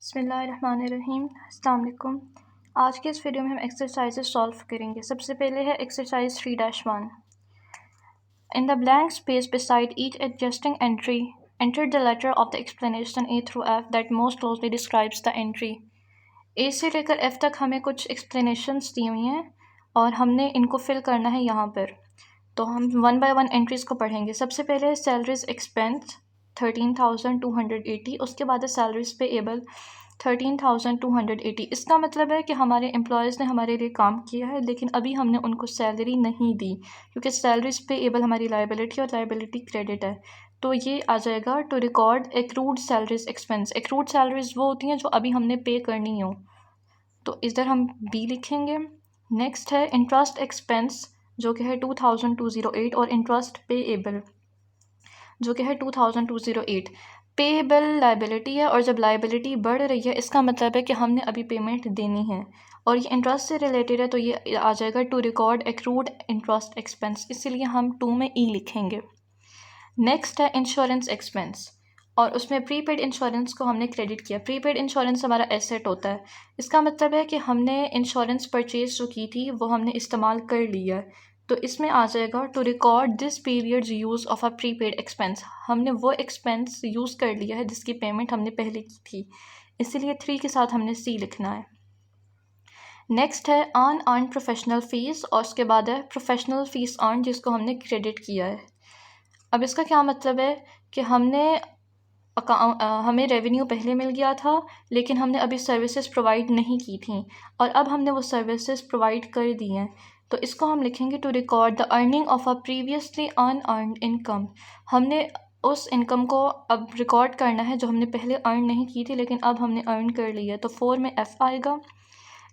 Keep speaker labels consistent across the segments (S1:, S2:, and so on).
S1: बिस्मिल्लाहिर्रहमानिर्रहीम। अस्सलाम वालेकुम। आज के इस वीडियो में हम एक्सरसाइजेस सॉल्व करेंगे। सबसे पहले है exercise 3-1। In the blank space beside each adjusting entry enter the letter of the explanation A through F that most closely describes the entry. A से लेकर एफ तक हमें कुछ एक्सप्लेनेशंस दी हुई हैं और हमने इनको फिल करना है यहाँ पर। तो हम 1 बाय 1 एंट्रीज़ को पढ़ेंगे। सबसे पहले है सैलरीज एक्सपेंस 13,280। उसके बाद है सैलरीज पेएबल 13,280। इसका मतलब है कि हमारे एम्प्लॉयज़ ने हमारे लिए काम किया है लेकिन अभी हमने उनको सैलरी नहीं दी, क्योंकि सैलरीज पेएबल हमारी लाइबिलिटी और लाइबिलिटी क्रेडिट है। तो ये आ जाएगा to record accrued salaries expense. Accrued salaries वो होती हैं जो अभी हमने पे करनी हो, तो इधर हम बी लिखेंगे। नेक्स्ट है इंटरेस्ट एक्सपेंस जो कि है 2,208 और इंटरेस्ट पेएबल जो कि है 2,208। पेएबल लाइबिलिटी है और जब लाइबिलिटी बढ़ रही है इसका मतलब है कि हमने अभी पेमेंट देनी है, और ये इंटरेस्ट से रिलेटेड है तो ये आ जाएगा to record accrued interest expense, इसीलिए हम 2 में ई लिखेंगे। नेक्स्ट है इंश्योरेंस एक्सपेंस और उसमें प्रीपेड इंश्योरेंस को हमने क्रेडिट किया। प्रीपेड इंश्योरेंस हमारा एसेट होता है, इसका मतलब है कि हमने इंश्योरेंस परचेज जो की थी वो हमने इस्तेमाल कर लिया है, तो इसमें आ जाएगा to record this period's use of a prepaid expense. हमने वो एक्सपेंस यूज़ कर लिया है जिसकी पेमेंट हमने पहले की थी, इसीलिए 3 के साथ हमने सी लिखना है। नेक्स्ट है अर्न प्रोफेशनल फ़ीस और उसके बाद है प्रोफेशनल फ़ीस अर्न जिसको हमने क्रेडिट किया है। अब इसका क्या मतलब है कि हमें रेवेन्यू पहले मिल गया था लेकिन हमने अभी सर्विसेज प्रोवाइड नहीं की थी और अब हमने वो सर्विसेज प्रोवाइड कर दी हैं, तो इसको हम लिखेंगे to record the earning of a previously unearned income. हमने उस इनकम को अब रिकॉर्ड करना है जो हमने पहले अर्न नहीं की थी लेकिन अब हमने अर्न कर ली है, तो 4 में एफ आएगा।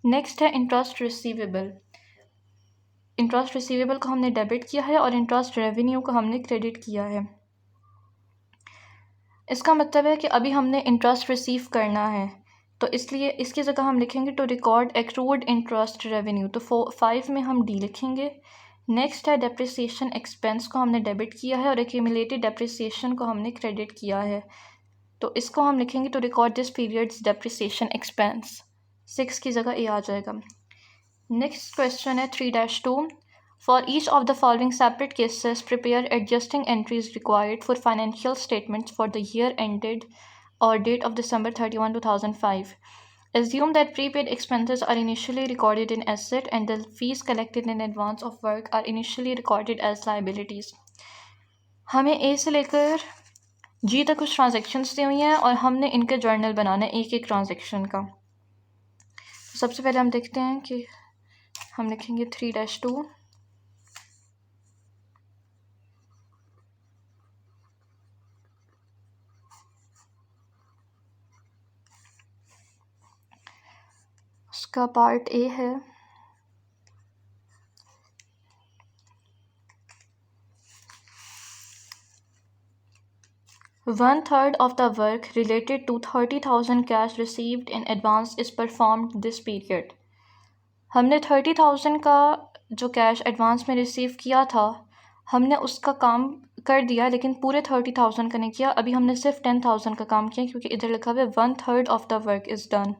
S1: नेक्स्ट है इंटरेस्ट रिसीवेबल। इंटरेस्ट रिसीवेबल को हमने डेबिट किया है और इंटरेस्ट रेवेन्यू को हमने क्रेडिट किया है। इसका मतलब है कि अभी हमने इंटरेस्ट रिसीव करना है, तो इसलिए इसकी जगह हम लिखेंगे to record accrued interest revenue, तो 5 में हम डी लिखेंगे। नेक्स्ट है डेप्रिसिएशन एक्सपेंस को हमने डेबिट किया है और एक्यूमुलेटेड डेप्रिसिएशन को हमने क्रेडिट किया है, तो इसको हम लिखेंगे to record this period's depreciation expense. 6 की जगह ए आ जाएगा। नेक्स्ट क्वेश्चन है 3-2। For each of the following separate cases, prepare adjusting entries required for financial statements for the year ended or date of December 31, 2005. Assume that prepaid expenses are initially recorded in asset and the fees collected in advance of work are initially recorded as liabilities. हमें ए से लेकर जी तक कुछ transactions दी हुई हैं और हमने इनके जर्नल बनाना है एक एक ट्रांजेक्शन का। सबसे पहले हम देखते हैं कि हम लिखेंगे 3-2। उसका पार्ट ए है one third of the work related to 30,000 cash received in advance is performed this period. हमने 30,000 का जो कैश एडवांस में रिसीव किया था हमने उसका काम कर दिया लेकिन पूरे 30,000 का नहीं किया, अभी हमने सिर्फ 10,000 का काम किया क्योंकि इधर लिखा हुआ है 1/3 of the work is done.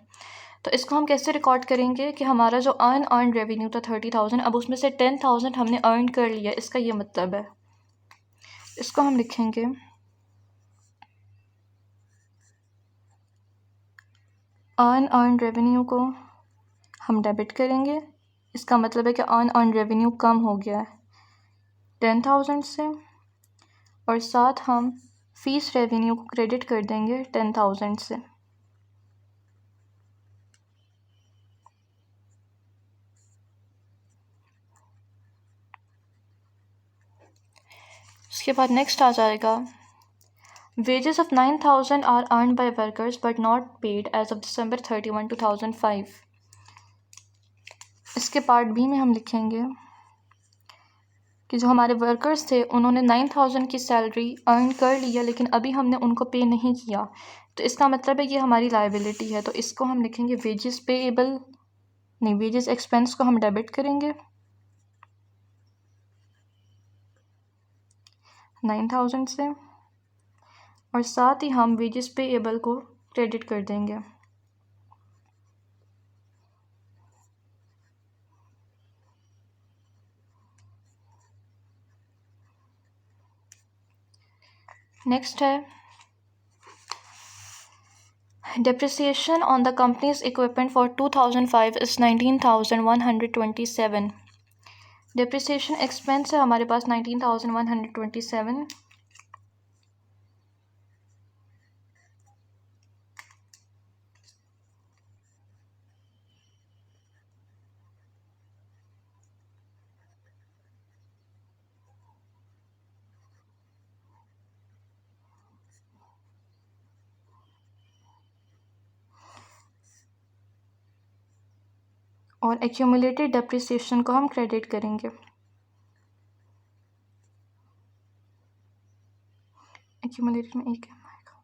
S1: तो इसको हम कैसे रिकॉर्ड करेंगे कि हमारा जो अनअर्न्ड रेवेन्यू था 30,000, अब उसमें से 10,000 हमने अर्न कर लिया, इसका ये मतलब है। इसको हम लिखेंगे अनअर्न्ड रेवेन्यू को हम डेबिट करेंगे, इसका मतलब है कि अनअर्न्ड रेवेन्यू कम हो गया है 10,000 से, और साथ हम फीस रेवेन्यू को क्रेडिट कर देंगे 10,000 से। उसके बाद नेक्स्ट आ जाएगा wages of 9,000 are earn by workers but not paid as of December 31, 2005। इसके पार्ट बी में हम लिखेंगे कि जो हमारे वर्कर्स थे उन्होंने 9,000 की सैलरी अर्न कर लिया लेकिन अभी हमने उनको पे नहीं किया, तो इसका मतलब है ये हमारी लाइबिलिटी है, तो इसको हम लिखेंगे वेजेस पेएबल नहीं, वेजेस एक्सपेंस को हम डेबिट करेंगे 9,000 से और साथ ही हम वेजेस पेएबल को क्रेडिट कर देंगे। नेक्स्ट है depreciation on the company's equipment for 2005 is 19,127. depreciation expense है हमारे पास 19,127. और accumulated depreciation को हम क्रेडिट करेंगे. accumulated में एक आएगा.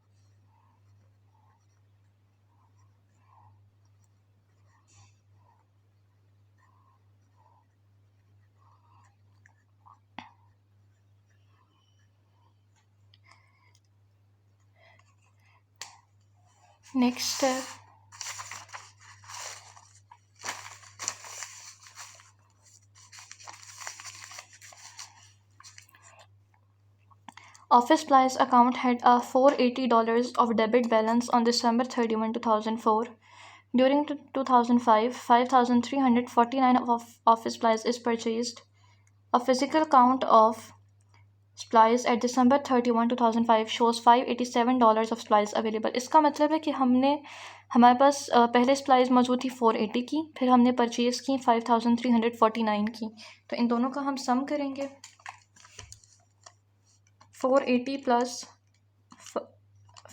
S1: नेक्स्ट है Office supplies account had a $480 of debit balance on December 31, 2004. During 2005, 5,349 of office supplies is purchased. A physical count of supplies at December 31, 2005 shows $587 of supplies available. इसका मतलब है कि हमारे पास पहले supplies मौजूद थी 480 की, फिर हमने परचेज़ की 5,349 की. तो इन दोनों का हम सम करेंगे. 480 प्लस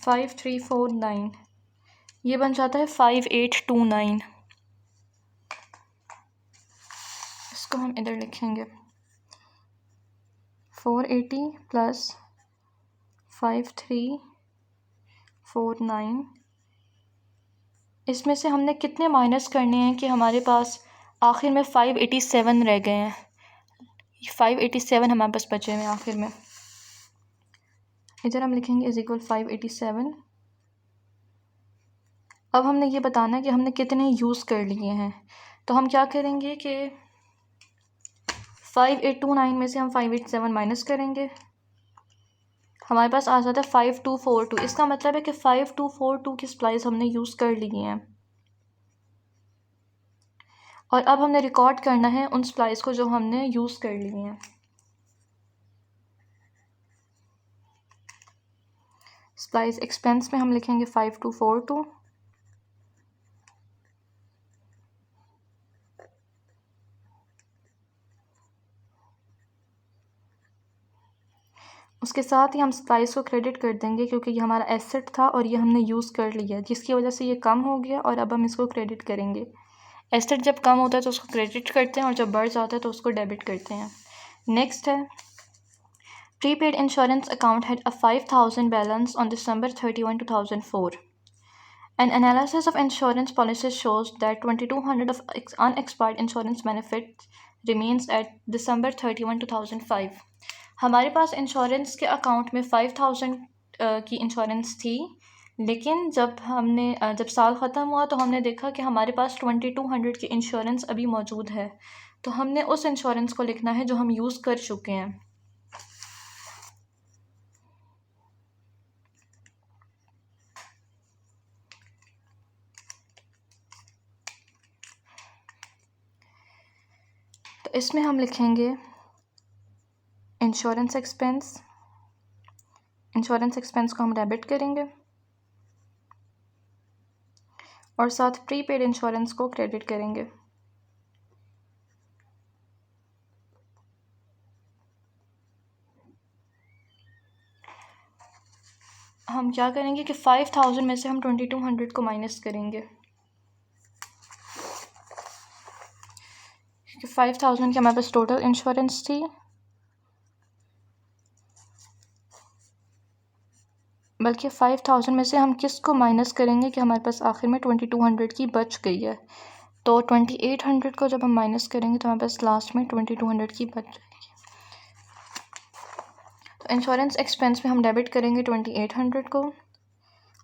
S1: 5349 ये बन जाता है 5829. इसको हम इधर लिखेंगे. 480 प्लस 5349. इसमें से हमने कितने माइनस करने हैं कि हमारे पास आखिर में 587 रह गए हैं. 587 हमारे पास बचे हैं आखिर में. इधर हम लिखेंगे इज इक्वल 587. अब हमने ये बताना है कि हमने कितने यूज़ कर लिए हैं. तो हम क्या करेंगे कि 5829 में से हम 587 माइनस करेंगे. हमारे पास आ जाता है 5242. इसका मतलब है कि 5242 की सप्लाईज हमने यूज़ कर लिए हैं. और अब हमने रिकॉर्ड करना है उन सप्लाईज को जो हमने यूज़ कर लिए हैं. सप्लाईज एक्सपेंस में हम लिखेंगे 5242. उसके साथ ही हम सप्लाईज को क्रेडिट कर देंगे क्योंकि ये हमारा एसेट था और ये हमने यूज़ कर लिया, जिसकी वजह से ये कम हो गया और अब हम इसको क्रेडिट करेंगे. एसेट जब कम होता है तो उसको क्रेडिट करते हैं और जब बढ़ जाता है तो उसको डेबिट करते हैं. नेक्स्ट है prepaid insurance account had a 5,000 balance on December 31, 2004. An analysis of insurance policies shows that 2,200 of unexpired insurance benefits remains at December 31, 2005. हमारे पास इंश्योरेंस के अकाउंट में 5,000 की इंश्योरेंस थी, लेकिन जब साल ख़त्म हुआ तो हमने देखा कि हमारे पास 2,200 की इंश्योरेंस अभी मौजूद है. तो हमने उस इंश्योरेंस को लिखना है जो हम यूज़ कर चुके हैं. तो इसमें हम लिखेंगे इंश्योरेंस एक्सपेंस को हम डेबिट करेंगे और साथ प्रीपेड इंश्योरेंस को क्रेडिट करेंगे. हम क्या करेंगे कि 5,000 में से हम 2,200 को माइनस करेंगे क्योंकि 5,000 की हमारे पास टोटल इंश्योरेंस थी. बल्कि 5,000 में से हम किस को माइनस करेंगे कि हमारे पास आखिर में 2,200 की बच गई है. तो 2,800 को जब हम माइनस करेंगे तो हमारे पास लास्ट में 2,200 की बच जाएगी. तो इंश्योरेंस एक्सपेंस में हम डेबिट करेंगे 2,800 को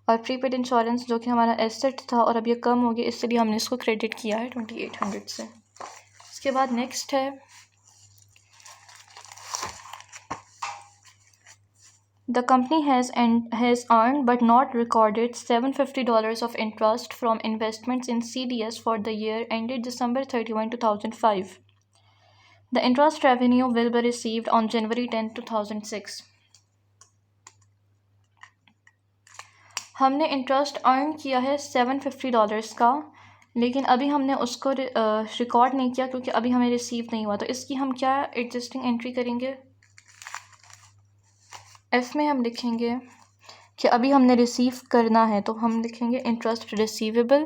S1: और प्रीपेड इंश्योरेंस जो कि हमारा एसेट था और अब ये कम हो गया इसलिए हमने इसको क्रेडिट किया है 2,800 से. इसके बाद नेक्स्ट है The company has earned but not recorded $750 of interest from investments in CDS for the year ended December 31, 2005. The interest revenue will be received on January 10, 2006. हमने इंटरेस्ट अर्न किया है $750 का, लेकिन अभी हमने उसको रिकॉर्ड नहीं किया क्योंकि अभी हमें रिसीव नहीं हुआ। तो इसकी हम क्या एडजस्टिंग एंट्री करेंगे? एफ में हम लिखेंगे कि अभी हमने रिसीव करना है, तो हम लिखेंगे इंटरेस्ट रिसीवेबल।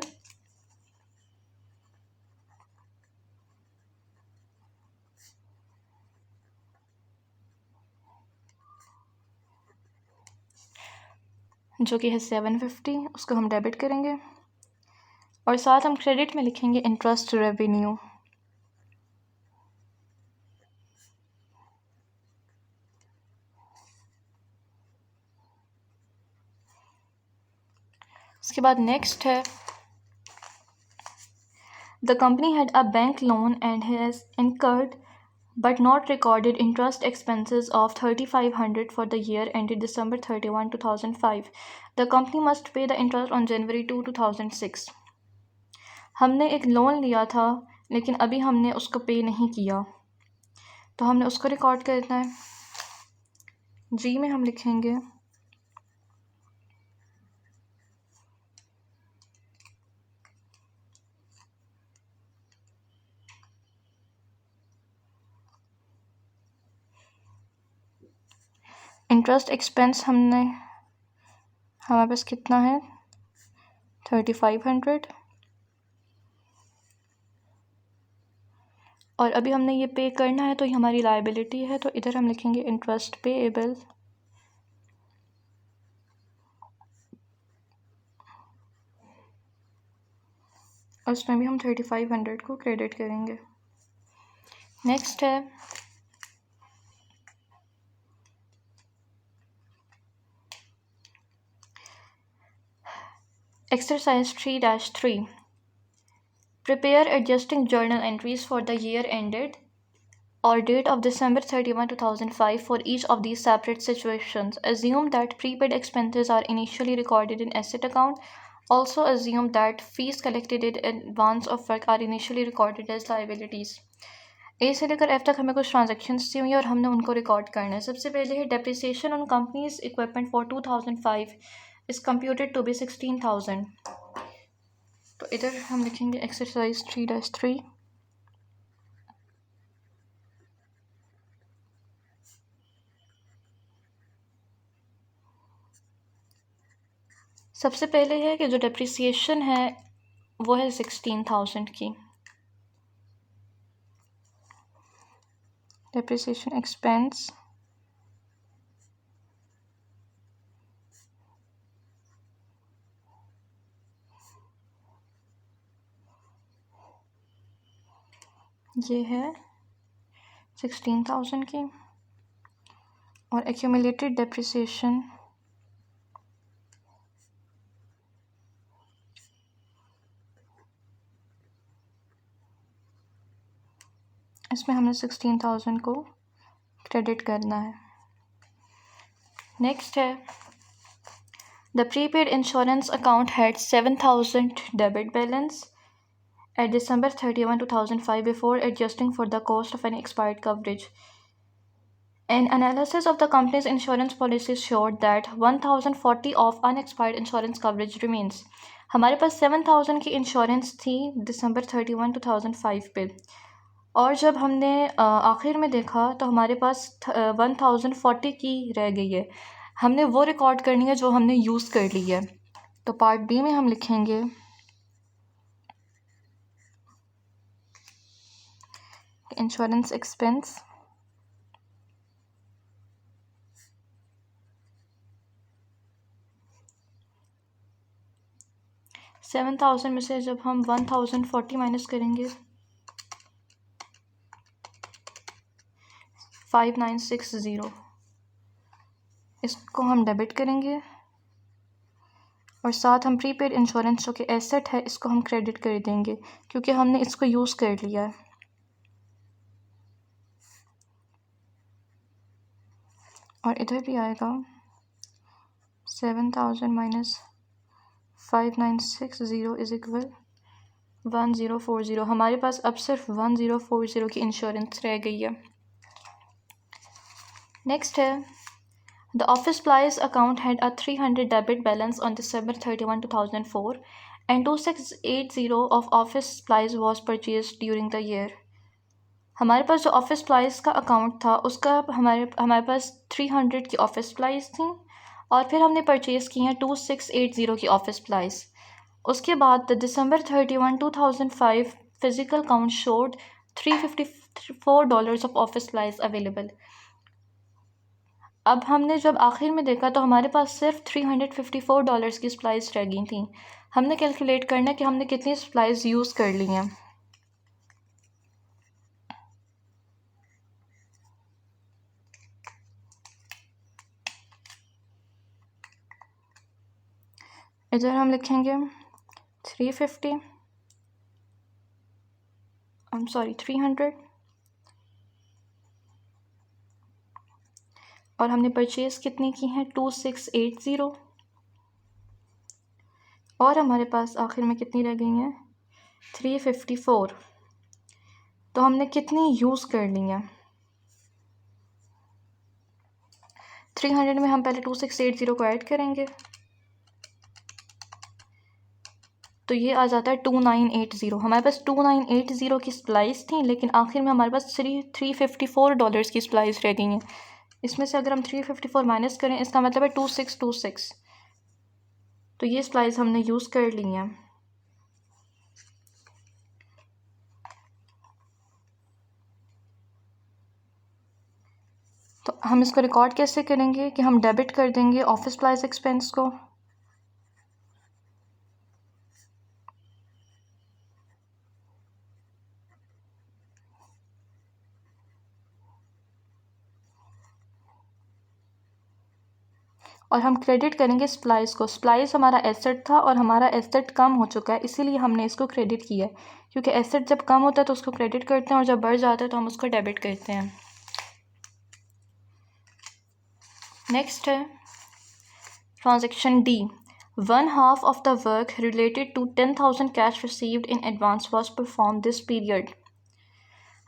S1: जो कि है 750, उसको हम डेबिट करेंगे और साथ हम क्रेडिट में लिखेंगे इंटरेस्ट रेवेन्यू। उसके बाद नेक्स्ट है, the company had a bank loan and has incurred but not recorded interest expenses of $3,500 for the year ended December 31, 2005. The company must pay the interest on January 2, 2006. हमने एक loan लिया था लेकिन अभी हमने उसको पे नहीं किया, तो हमने उसको रिकॉर्ड करना है। जी में हम लिखेंगे इंटरेस्ट एक्सपेंस। हमारे पास कितना है? 3,500, और अभी हमने ये पे करना है, तो ये हमारी लायबिलिटी है, तो इधर हम लिखेंगे इंटरेस्ट पेएबल। और उसमें भी हम 3,500 को क्रेडिट करेंगे। नेक्स्ट है, exercise 3-3, prepare adjusting journal entries for the year ended or date of December 31, 2005 for each of these separate situations. Assume that prepaid expenses are initially recorded in asset account. Also assume that fees collected in advance of work are initially recorded as liabilities. ए से लेकर F तक हमें कुछ transactions दी हुई हैं और हमने उनको रिकॉर्ड करना है। सबसे पहले है depreciation on company's equipment for 2005 is computed to be 16,000। तो इधर हम लिखेंगे एक्सरसाइज 3-3। सबसे पहले है कि जो डेप्रिसिएशन है वो है 16,000 की। डेप्रिसिएशन एक्सपेंस ये है 16,000 की, और एक्यूमुलेटेड डेप्रिसिएशन इसमें हमने 16,000 को क्रेडिट करना है। नेक्स्ट है, the prepaid insurance account had 7,000 debit balance at December 31, 2005 before adjusting for the cost of any expired coverage. An analysis of the company's insurance policies showed that 1,040 of unexpired insurance coverage remains. हमारे पास 7,000 की insurance थी December 31, 2005 पे, और जब हमने आखिर में देखा तो हमारे पास 1,040 की रह गई है। हमने वो रिकॉर्ड करनी है जो हमने यूज़ कर ली है। तो पार्ट बी में हम लिखेंगे इंश्योरेंस एक्सपेंस $7,000 में से जब हम 1,040 माइनस करेंगे 5,960, इसको हम डेबिट करेंगे और साथ हम प्रीपेड इंश्योरेंस जो कि एसेट है इसको हम क्रेडिट कर देंगे क्योंकि हमने इसको यूज़ कर लिया है। और इधर भी आएगा 7000 माइनस 5960 इज इक्वल 1040। हमारे पास अब सिर्फ 1040 की इंश्योरेंस रह गई है। नेक्स्ट है The office supplies account had a 300 debit balance on December 31, 2004 and 2680 of office supplies was purchased during the year। हमारे पास जो ऑफिस सप्लाइज का अकाउंट था उसका हमारे पास 300 की ऑफिस सप्लाइज थी और फिर हमने परचेज़ की हैं 2680 की ऑफिस सप्लाइज। उसके बाद दिसंबर 31, 2005 physical count showed $354 of office supplies available. अब हमने जब आखिर में देखा तो हमारे पास सिर्फ $354 की सप्लाइज रह गई थी। हमने कैलकुलेट करना है कि हमने कितनी सप्लाइज यूज़ कर ली हैं। इधर हम लिखेंगे 300 और हमने परचेज़ कितनी की हैं 2680 और हमारे पास आखिर में कितनी रह गई हैं 354। तो हमने कितनी यूज़ कर ली हैं 300 में हम पहले 2680 को ऐड करेंगे तो ये आ जाता है 2980। हमारे पास 2980 की सप्लाइज थी लेकिन आखिर में हमारे पास $354 की सप्लाइज रह गई हैं। इसमें से अगर हम 354 माइनस करें इसका मतलब है 2626। तो ये सप्लाइज हमने यूज़ कर ली हैं। तो हम इसको रिकॉर्ड कैसे करेंगे कि हम डेबिट कर देंगे ऑफिस सप्लाइज एक्सपेंस को। और हम क्रेडिट करेंगे सप्लाइज को। सप्लाइज हमारा एसेट था और हमारा एसेट कम हो चुका है इसीलिए हमने इसको क्रेडिट किया है, क्योंकि एसेट जब कम होता है तो उसको क्रेडिट करते हैं और जब बढ़ जाता है तो हम उसको डेबिट करते हैं। नेक्स्ट है transaction D. 1/2 of the work related to 10,000 cash received in advance was performed this period।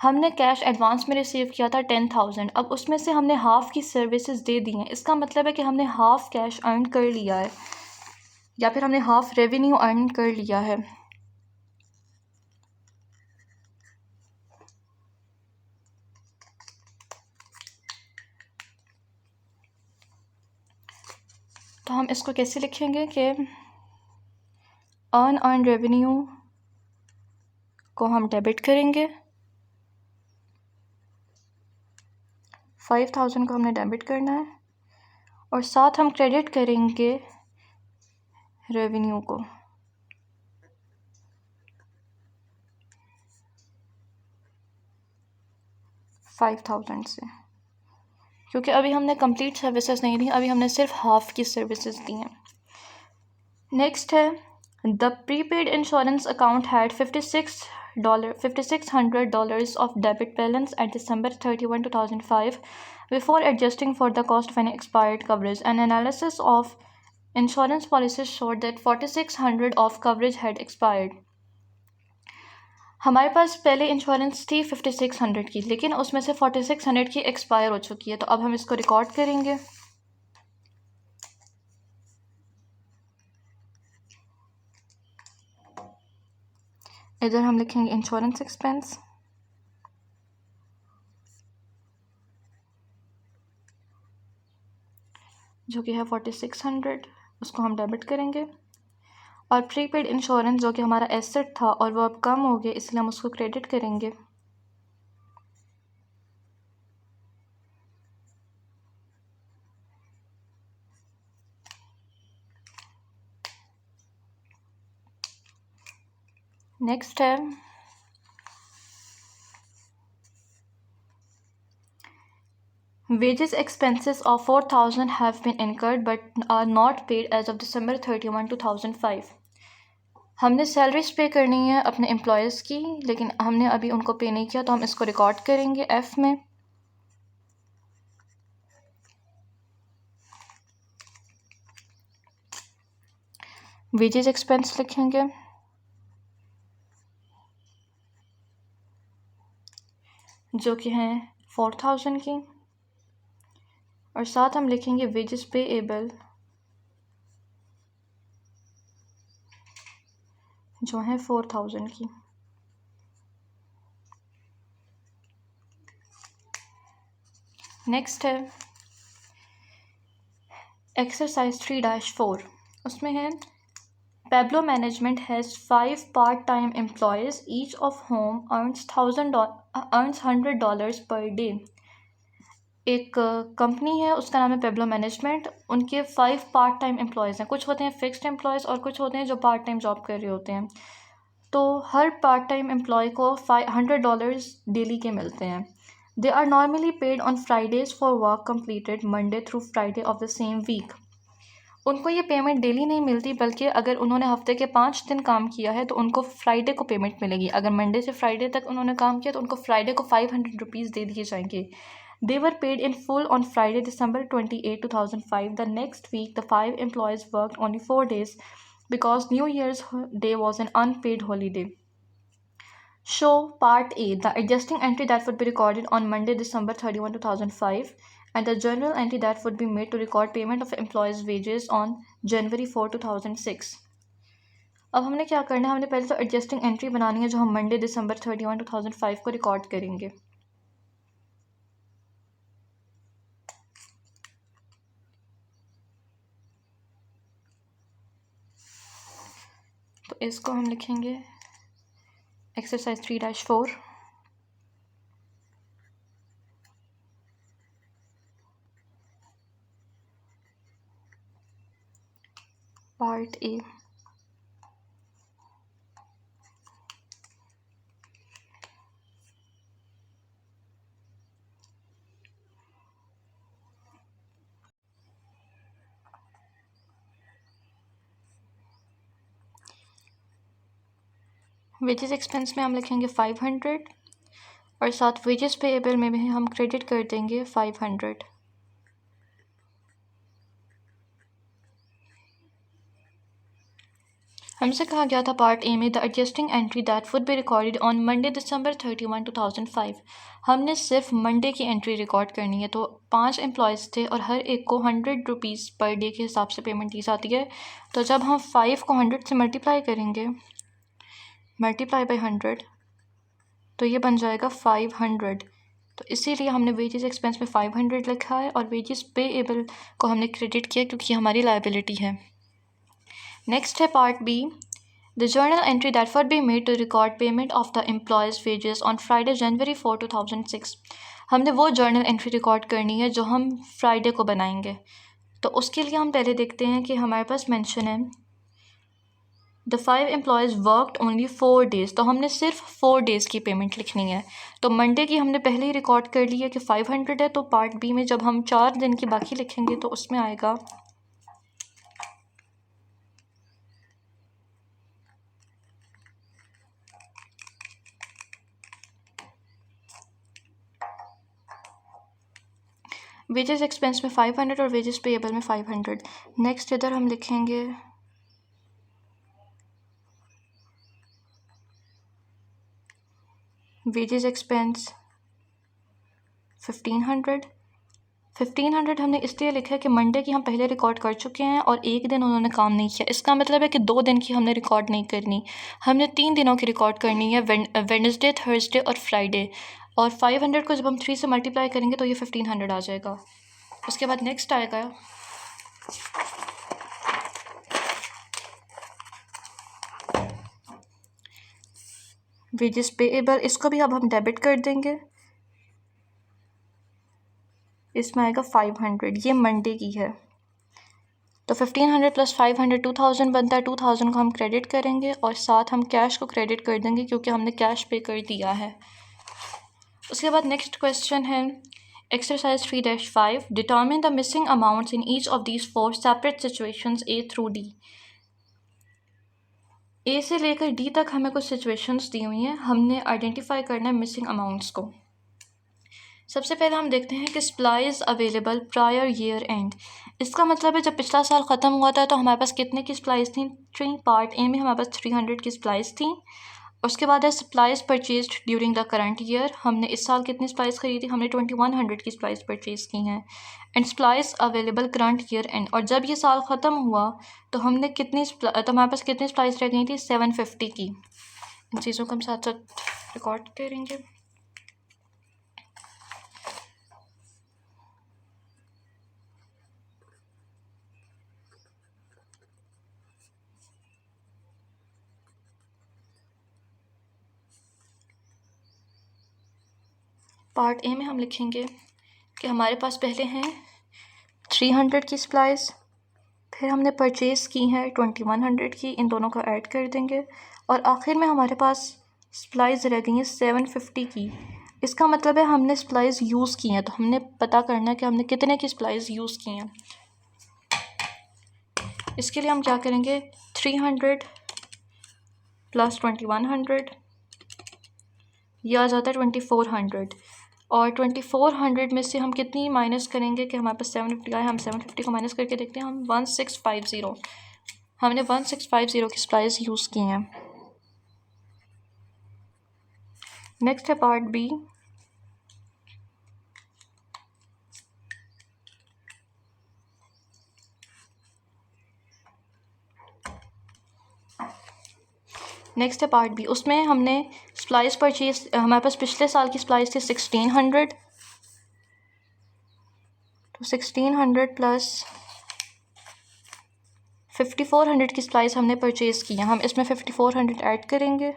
S1: हमने कैश एडवांस में रिसीव किया था 10,000। अब उसमें से हमने हाफ़ की सर्विसेज दे दी हैं। इसका मतलब है कि हमने हाफ़ कैश अर्न कर लिया है या फिर हमने हाफ़ रेवेन्यू अर्न कर लिया है। तो हम इसको कैसे लिखेंगे कि अर्न रेवेन्यू को हम डेबिट करेंगे, 5,000 को हमने डेबिट करना है और साथ हम क्रेडिट करेंगे रेवेन्यू को। $5,000 से, क्योंकि अभी हमने कंप्लीट सर्विसेज नहीं दी, अभी हमने सिर्फ हाफ़ की सर्विसेज दी हैं। नेक्स्ट है the prepaid insurance account had $5,600 of debit balance at December 31, 2005 before adjusting for the cost of an expired coverage. An analysis of insurance policies showed that 4,600 of coverage had expired। हमारे पास पहले insurance थी 5,600 की लेकिन उसमें से 4,600 की expire हो चुकी है। तो अब हम इसको रिकॉर्ड करेंगे। इधर हम लिखेंगे इंश्योरेंस एक्सपेंस जो कि है 4,600, उसको हम डेबिट करेंगे और प्रीपेड इंश्योरेंस जो कि हमारा एसेट था और वो अब कम हो गया इसलिए हम उसको क्रेडिट करेंगे। नेक्स्ट है wages expenses of 4,000 have been incurred but are not paid as of December 31, 2005। हमने सैलरीज पे करनी है अपने एम्प्लॉयज़ की लेकिन हमने अभी उनको पे नहीं किया तो हम इसको रिकॉर्ड करेंगे एफ़ में। वेजेस एक्सपेंस लिखेंगे, जो कि हैं 4000 की, और साथ हम लिखेंगे वेजेस पेएबल, जो हैं 4000 की। नेक्स्ट है एक्सरसाइज 3-4। उसमें है Pablo Management has 5 part-time employees, each of whom earns $100 per day. एक कंपनी है, उसका नाम है पेब्लो मैनेजमेंट। उनके 5 पार्ट टाइम एम्प्लॉयज़ हैं। कुछ होते हैं फिक्स्ड एम्प्लॉयज़ और कुछ होते हैं जो पार्ट टाइम जॉब कर रहे होते हैं। तो हर पार्ट टाइम एम्प्लॉय को $100 डेली के मिलते हैं। They are normally paid on Fridays for work completed Monday through Friday of the same week. उनको ये पेमेंट डेली नहीं मिलती, बल्कि अगर उन्होंने हफ्ते के 5 दिन काम किया है तो उनको फ्राइडे को पेमेंट मिलेगी। अगर मंडे से फ्राइडे तक उन्होंने काम किया तो उनको फ्राइडे को ₹500 दे दिए जाएंगे। They were paid in full on Friday, December 28, 2005. The next week, the 5 employees worked only 4 days because New Year's Day was an unpaid holiday. Show Part A, the adjusting entry that would be recorded on Monday, December 31, 2005, and the journal entry that would be made to record payment of employees' wages on January 4, 2006. अब हमने क्या करना है, हमने पहले तो adjusting entry बनानी है जो हम मंडे दिसंबर 31, 2005 को रिकॉर्ड करेंगे। तो इसको हम लिखेंगे exercise 3-4। Part A, wages expense में हम लिखेंगे 500 और साथ वेजेस पेएबल में भी हम क्रेडिट कर देंगे 500। हमसे कहा गया था पार्ट ए में the adjusting entry that would be recorded on Monday December 31, 2005। हमने सिर्फ मंडे की एंट्री रिकॉर्ड करनी है। तो 5 एम्प्लॉयज़ थे और हर एक को ₹100 पर डे के हिसाब से पेमेंट दी जाती है। तो जब हम 5 को 100 से मल्टीप्लाई करेंगे, मल्टीप्लाई बाई 100, तो ये बन जाएगा 500। तो इसीलिए हमने वेजेस एक्सपेंस में 500 लिखा है और वेजेस पेएबल को हमने क्रेडिट किया क्योंकि हमारी लायबिलिटी है। नेक्स्ट है part B, the journal entry that would be made to record payment of the employees wages on Friday January 4, 2006। हमने वो जर्नल एंट्री रिकॉर्ड करनी है जो हम फ्राइडे को बनाएंगे। तो उसके लिए हम पहले देखते हैं कि हमारे पास मेंशन है the 5 employees worked only 4 days. तो हमने सिर्फ 4 डेज़ की पेमेंट लिखनी है। तो मंडे की हमने पहले ही रिकॉर्ड कर ली है कि 500 है। तो पार्ट बी में जब हम 4 दिन की बाकी लिखेंगे तो उसमें आएगा वेजेस एक्सपेंस में 500 और वेजेस पेएबल में 500। नेक्स्ट इधर हम लिखेंगे वेजेस एक्सपेंस 1500 हमने इसलिए लिखा है कि मंडे की हम पहले रिकॉर्ड कर चुके हैं और एक दिन उन्होंने काम नहीं किया। इसका मतलब है कि 2 दिन की हमने रिकॉर्ड नहीं करनी, हमने 3 दिनों की रिकॉर्ड करनी है, वेडनेसडे, थर्सडे और फ्राइडे। और 500 को जब हम 3 से मल्टीप्लाई करेंगे तो ये 1500 आ जाएगा। उसके बाद नेक्स्ट आएगा वेजेस पेएबल। इसको भी अब हम डेबिट कर देंगे। इसमें आएगा 500, ये मंडे की है। तो 1500 प्लस 500 2000 बनता है। 2000 को हम क्रेडिट करेंगे और साथ हम कैश को क्रेडिट कर देंगे क्योंकि हमने कैश पे कर दिया है। उसके बाद नेक्स्ट क्वेश्चन है exercise 3-5, determine the missing amounts in each of these 4 separate situations A through D. A से लेकर डी तक हमें कुछ सिचुएशंस दी हुई हैं, हमने आइडेंटिफाई करना है मिसिंग अमाउंट्स को। सबसे पहले हम देखते हैं कि supplies available prior year and. इसका मतलब है जब पिछला साल ख़त्म हुआ था तो हमारे पास कितने की सप्लाईज थी? 3। पार्ट ए में हमारे पास 300 की सप्लाईज थी। उसके बाद है supplies purchased during the current year. हमने इस साल कितनी सप्लाईज खरीदी? हमने 2100 की सप्लाईज परचेज की हैं। And supplies available current year and, और जब ये साल ख़त्म हुआ तो हमने तो हमारे पास कितनी सप्लाईज रह गई थी? 750 की। इन चीज़ों को हम साथ साथ रिकॉर्ड करेंगे। पार्ट ए में हम लिखेंगे कि हमारे पास पहले हैं 300 की सप्लाईज, फिर हमने परचेज़ की हैं 2100 की, इन दोनों को ऐड कर देंगे और आखिर में हमारे पास सप्लाईज रह गई हैं 750 की। इसका मतलब है हमने सप्लाईज यूज़ की हैं, तो हमने पता करना है कि हमने कितने की सप्लाईज यूज़ की हैं। इसके लिए हम क्या करेंगे? 300 प्लस 2100, यह आ जाता है 2400, और 2400 में से हम कितनी माइनस करेंगे कि हमारे पास 750 आए? हम 750 को माइनस करके देखते हैं। हम 1650, हमने 1650 की सप्लाईज यूज़ की हैं। नेक्स्ट है पार्ट बी। नेक्स्ट है पार्ट बी, उसमें हमने सप्लाईज परचेज, हमारे पास पिछले साल की सप्लाईज थी 1600, तो 1600 प्लस 5400 की सप्लाईज हमने परचेज़ की हैं। हम इसमें 5400 ऐड करेंगे।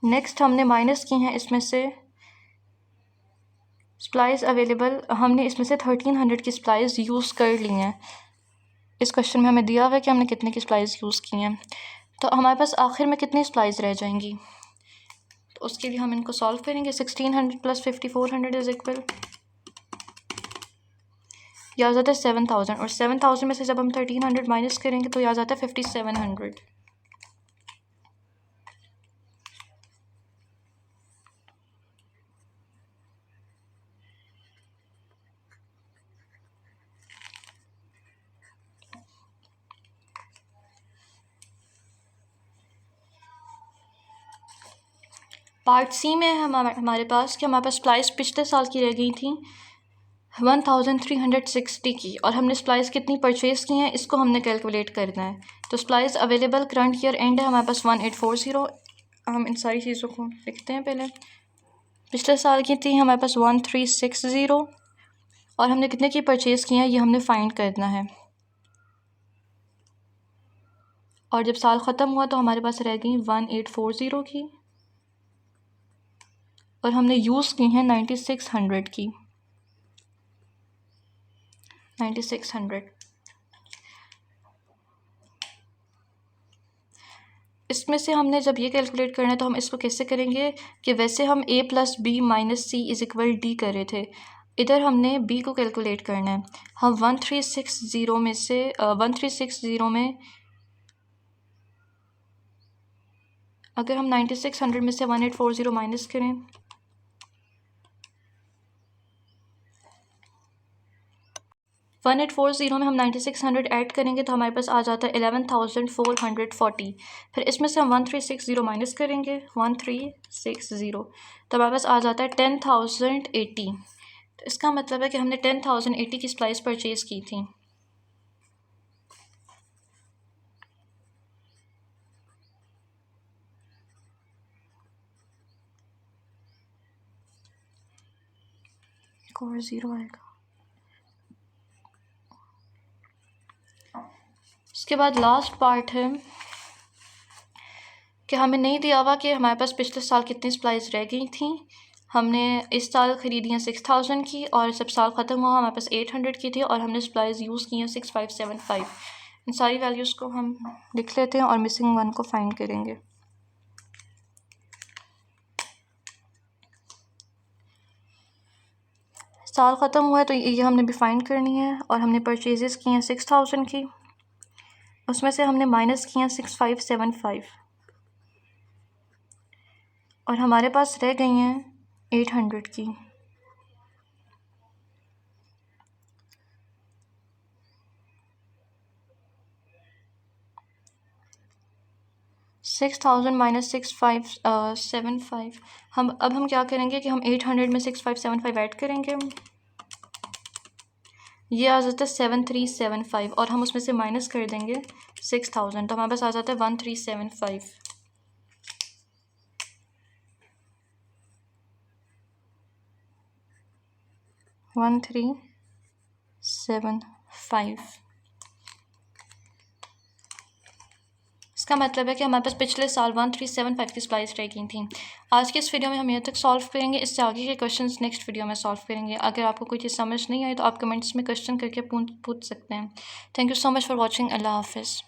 S1: नेक्स्ट हमने माइनस की हैं इसमें से सप्लाईज अवेलेबल, हमने इसमें से 1300 की सप्लाईज यूज़ कर ली हैं। इस क्वेश्चन में हमें दिया हुआ है कि हमने कितने की सप्लाईज यूज़ की हैं, तो हमारे पास आखिर में कितनी सप्लाईज रह जाएंगी? तो उसके लिए हम इनको सॉल्व करेंगे। 1600 प्लस 5400 इज इक्वल, यह आ जाता है 7000, और 7000 में से जब हम 1300 माइनस करेंगे तो यह आ जाता है 5700। पार्ट सी में है हमारे पास कि हमारे पास सप्लाईज पिछले साल की रह गई थी 1360 की, और हमने सप्लाईज कितनी परचेज़ की हैं इसको हमने कैलकुलेट करना है। तो supplies available current year and है हमारे पास 1840। हम इन सारी चीज़ों को लिखते हैं। पहले पिछले साल की थी हमारे पास 1360, और हमने कितने की परचेज़ की हैं ये हमने फाइंड करना है। और जब साल ख़त्म हुआ तो हमारे पास रह गई 1840 की, और हमने यूज़ की हैं 9600 की। 9600 इसमें से हमने जब ये कैलकुलेट करना है तो हम इसको कैसे करेंगे कि वैसे हम a plus B minus C is equal D कर रहे थे, इधर हमने b को कैलकुलेट करना है। हम 1360 में से 1360 में अगर हम 9600 में से 1840 माइनस करें, 1840 में हम 9600 ऐड करेंगे तो हमारे पास आ जाता है 11440। फिर इसमें से हम 1360 माइनस करेंगे 1360, तो हमारे पास आ जाता है 10080। तो इसका मतलब है कि हमने 10080 की सप्लाईज परचेज़ की थी। एक और ज़ीरो आएगा। इसके बाद लास्ट पार्ट है कि हमें नहीं दिया हुआ कि हमारे पास पिछले साल कितनी सप्लाईज रह गई थी। हमने इस साल ख़रीदी हैं 6000 की, और जब साल ख़त्म हुआ हमारे पास 800 की थी, और हमने सप्लाईज यूज़ की हैं 6575। इन सारी वैल्यूज़ को हम लिख लेते हैं और मिसिंग वन को फाइंड करेंगे। साल ख़त्म हुआ है तो ये हमने भी फाइंड करनी है, और हमने परचेजेस की हैं 6000 की, उसमें से हमने माइनस की हैं 6575, और हमारे पास रह गई हैं 800 की। 6000 माइनस 6575। हम क्या करेंगे कि हम 800 में 6575 ऐड करेंगे। ये आ जाता है 7375 और हम उसमें से माइनस कर देंगे 6000, तो हमारे पास आ जाता है 1375। 1375। इसका मतलब है कि हमारे पास पिछले साल 1375 की सप्लाईज रह गई थी। आज के इस वीडियो में हम यहाँ तक सॉल्व करेंगे। इससे आगे के क्वेश्चंस नेक्स्ट वीडियो में सॉल्व करेंगे। अगर आपको कोई चीज़ समझ नहीं आई तो आप कमेंट्स में क्वेश्चन करके पूछ सकते हैं। Thank you so much for watching. अल्लाह हाफिज़।